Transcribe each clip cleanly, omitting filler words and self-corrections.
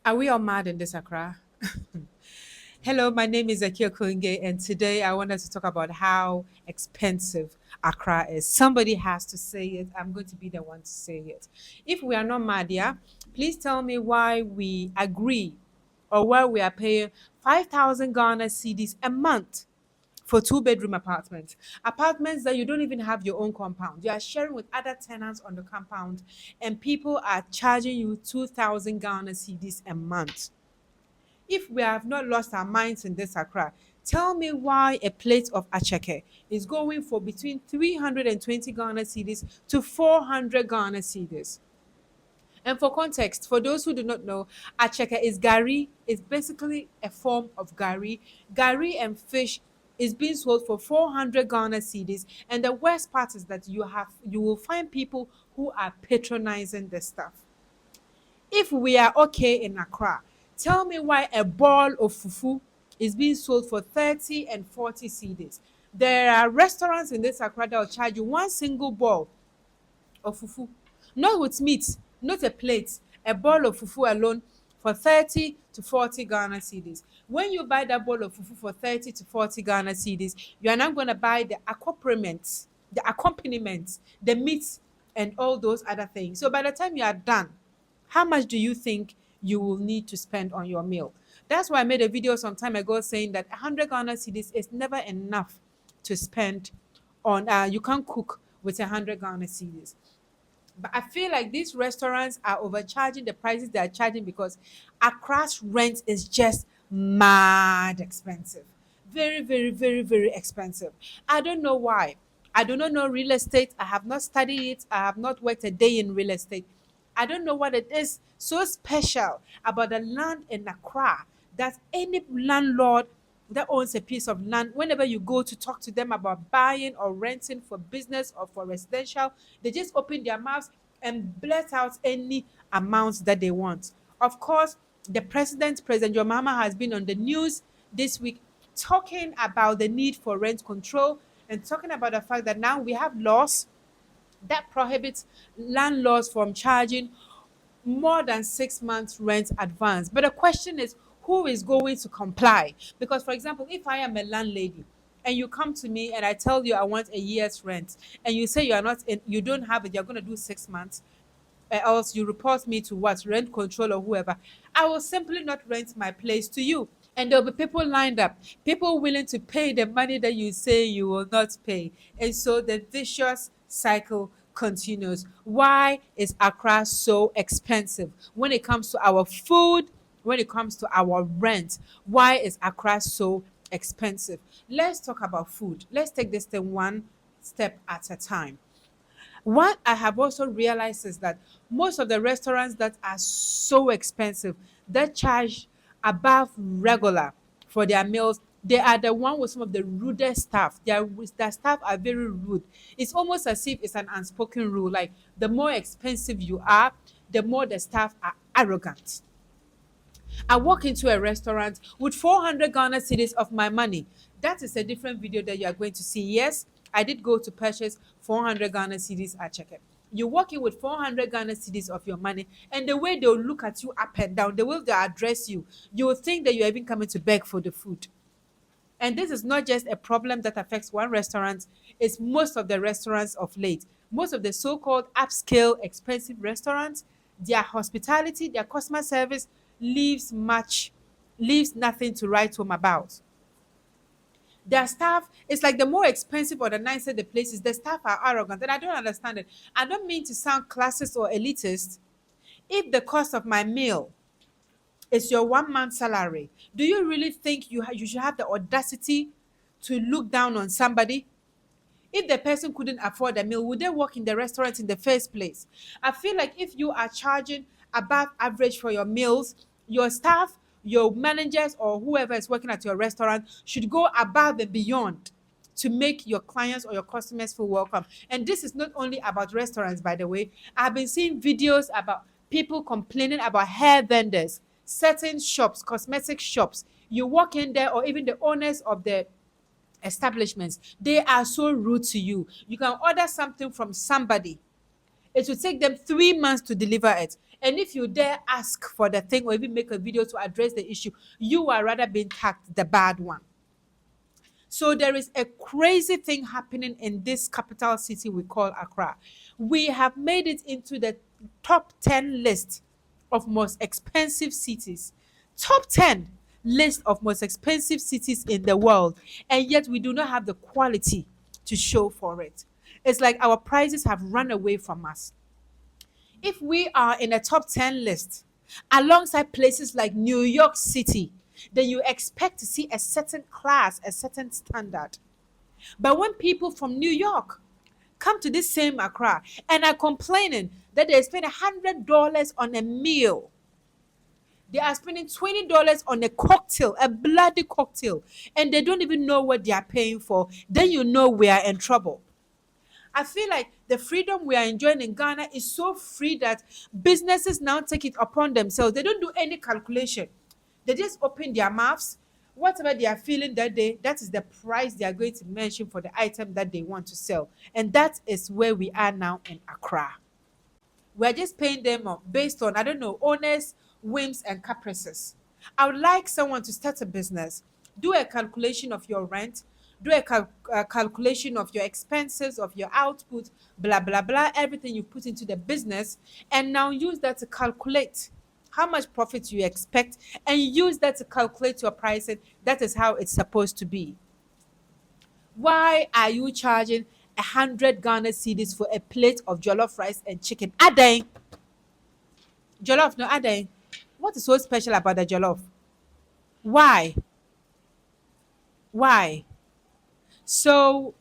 Are we all mad in this Accra? Hello, my name is Akia Kunge, and today I want us to talk about how expensive Accra is. Somebody has to say it. I'm going to be the one to say it. If we are not mad, yeah, please tell me why we agree or why we are paying 5,000 Ghana cedis a month for two-bedroom apartments. Apartments that you don't even have your own compound. You are sharing with other tenants on the compound, and people are charging you 2,000 Ghana cedis a month. If we have not lost our minds in this Accra, tell me why a plate of acheke is going for between 320 Ghana cedis to 400 Ghana cedis. And for context, for those who do not know, acheke is gari. It's basically a form of gari. Gari and fish is being sold for 400 Ghana cedis. And the worst part is that you will find people who are patronizing the stuff. If we are okay in Accra, tell me why a ball of fufu is being sold for 30 and 40 cedis. There are restaurants in this Accra that will charge you one single ball of fufu, not with meat, not a plate, a ball of fufu alone for 30 to 40 Ghana cedis. When you buy that ball of fufu for 30 to 40 Ghana cedis, you are now going to buy the accompaniment, the meat, and all those other things. So by the time you are done, how much do you think you will need to spend on your meal? That's why I made a video some time ago saying that 100 Ghana cedis is never enough to spend on. You can't cook with 100 Ghana cedis. But I feel like these restaurants are overcharging the prices they are charging because Accra's rent is just mad expensive. Very, very, very, very expensive. I don't know why. I do not know real estate. I have not studied it. I have not worked a day in real estate. I don't know what it is so special about the land in Accra that any landlord that owns a piece of land, whenever you go to talk to them about buying or renting for business or for residential, they just open their mouths and blurt out any amounts that they want. Of course, the President Your Mama, has been on the news this week talking about the need for rent control and talking about the fact that now we have laws that prohibits landlords from charging more than 6 months rent advance. But the question is, who is going to comply? Because, for example, if I am a landlady and you come to me and I tell you I want a year's rent, and you say you are not in, you don't have it, you're going to do 6 months, else you report me to what, rent control or whoever, I will simply not rent my place to you. And there'll be people lined up, people willing to pay the money that you say you will not pay. And so the vicious cycle continues. Why is Accra so expensive when it comes to our food, when it comes to our rent? Why is Accra so expensive? Let's talk about food. Let's take this thing one step at a time. What I have also realized is that most of the restaurants that are so expensive, that charge above regular for their meals, they are the one with some of the rudest staff. Their staff are very rude. It's almost as if it's an unspoken rule. Like the more expensive you are, the more the staff are arrogant. I walk into a restaurant with 400 Ghana cedis of my money. That is a different video that you are going to see. Yes, I did go to purchase 400 Ghana cedis at checkout. You walk in with 400 Ghana cedis of your money, and the way they'll look at you up and down, the way they address you, you will think that you're even coming to beg for the food. And this is not just a problem that affects one restaurant, it's most of the restaurants of late. Most of the so called upscale, expensive restaurants, their hospitality, their customer service leaves nothing to write home about. Their staff, it's like the more expensive or the nicer the place is, the staff are arrogant. And I don't understand it. I don't mean to sound classist or elitist. If the cost of my meal is your 1 month salary, do you really think you should have the audacity to look down on somebody? If the person couldn't afford a meal, would they work in the restaurant in the first place? I feel like if you are charging above average for your meals, your staff, your managers, or whoever is working at your restaurant should go above and beyond to make your clients or your customers feel welcome. And this is not only about restaurants, by the way. I've been seeing videos about people complaining about hair vendors, certain shops, cosmetic shops. You walk in there, or even the owners of the establishments, they are so rude to you. You can order something from somebody, it will take them 3 months to deliver it, And if you dare ask for the thing or even make a video to address the issue, you are rather being tagged the bad one. So there is a crazy thing happening in this capital city we call Accra. We have made it into the top 10 list of most expensive cities. Top 10 list of most expensive cities in the world. And yet we do not have the quality to show for it. It's like our prices have run away from us. If we are in a top 10 list alongside places like New York City, then you expect to see a certain class, a certain standard. But when people from New York come to this same Accra and are complaining that they spend $100 on a meal, they are spending $20 on a cocktail, a bloody cocktail, and they don't even know what they are paying for, then you know we are in trouble. I feel like the freedom we are enjoying in Ghana is so free that businesses now take it upon themselves. They don't do any calculation. They just open their mouths. Whatever they are feeling that day, that is the price they are going to mention for the item that they want to sell. And that is where we are now in Accra. We're just paying them based on, I don't know, owners, whims, and caprices. I would like someone to start a business, do a calculation of your rent, do a calculation of your expenses, of your output, blah, blah, blah, everything you put into the business, and now use that to calculate how much profit you expect and use that to calculate your pricing. That is how it's supposed to be. Why are you charging 100 Ghana cedis for a plate of jollof rice and chicken? Adeng. Jollof, no adeng. What is so special about the jollof? Why? Why? So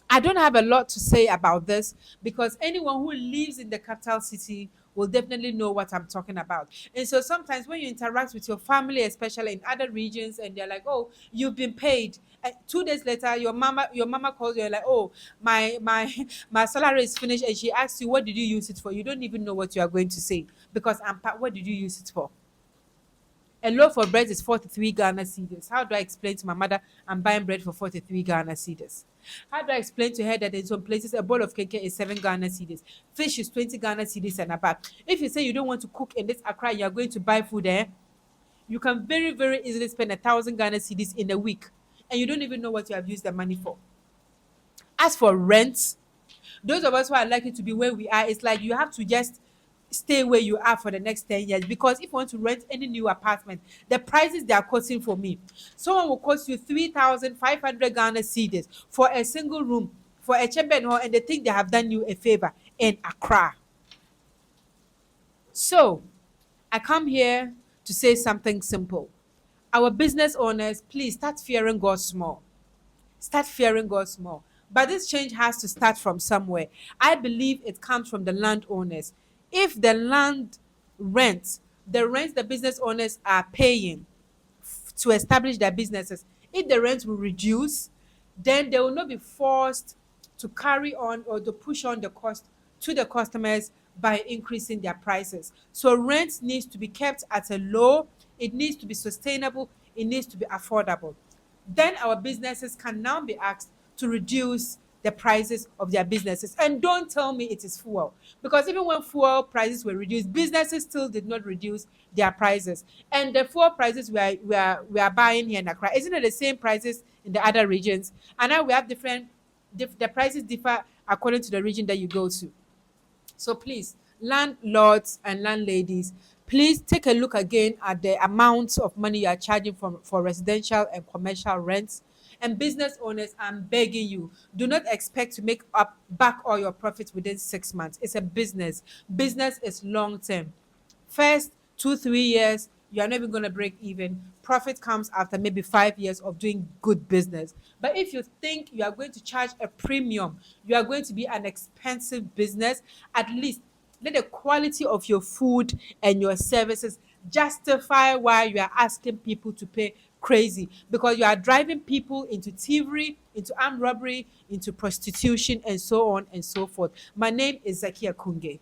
I don't have a lot to say about this because anyone who lives in the capital city will definitely know what I'm talking about. And so sometimes when you interact with your family, especially in other regions, and they're like, "Oh, you've been paid." 2 days later, your mama calls you and like, "Oh, my my salary is finished," and she asks you, "What did you use it for?" You don't even know what you are going to say because what did you use it for? A loaf of bread is 43 Ghana cedis. How do I explain to my mother I'm buying bread for 43 Ghana cedis? How do I explain to her that in some places a bowl of cake is 7 Ghana cedis? Fish is 20 Ghana cedis and above. If you say you don't want to cook in this Accra, you are going to buy food there, you can very, very easily spend 1,000 Ghana cedis in a week. And you don't even know what you have used the money for. As for rent, those of us who are likely to be where we are, it's like you have to just stay where you are for the next 10 years because if you want to rent any new apartment, the prices they are quoting for me, someone will cost you 3,500 Ghana cedis for a single room for a chamber and hall, and they think they have done you a favor in Accra. So I come here to say something simple. Our business owners, please start fearing God small. Start fearing God small. But this change has to start from somewhere. I believe it comes from the landowners. If the land rent, the rent the business owners are paying to establish their businesses, if the rent will reduce, then they will not be forced to carry on or to push on the cost to the customers by increasing their prices. So rent needs to be kept at a low, it needs to be sustainable, it needs to be affordable. Then our businesses can now be asked to reduce the prices of their businesses. And don't tell me it is fuel, because even when fuel prices were reduced, businesses still did not reduce their prices. And the fuel prices we are buying here in Accra, isn't it the same prices in the other regions? And now we have the prices differ according to the region that you go to. So please, landlords and landladies, please take a look again at the amounts of money you are charging for residential and commercial rents. And business owners, I'm begging you, do not expect to make up back all your profits within 6 months. It's a business. Business is long term. First 2 3 years, you are not even going to break even. Profit comes after maybe 5 years of doing good business. But if you think you are going to charge a premium, you are going to be an expensive business, at least let the quality of your food and your services justify why you are asking people to pay crazy, because you are driving people into thievery, into armed robbery, into prostitution, and so on and so forth. My name is Zakia Kunge.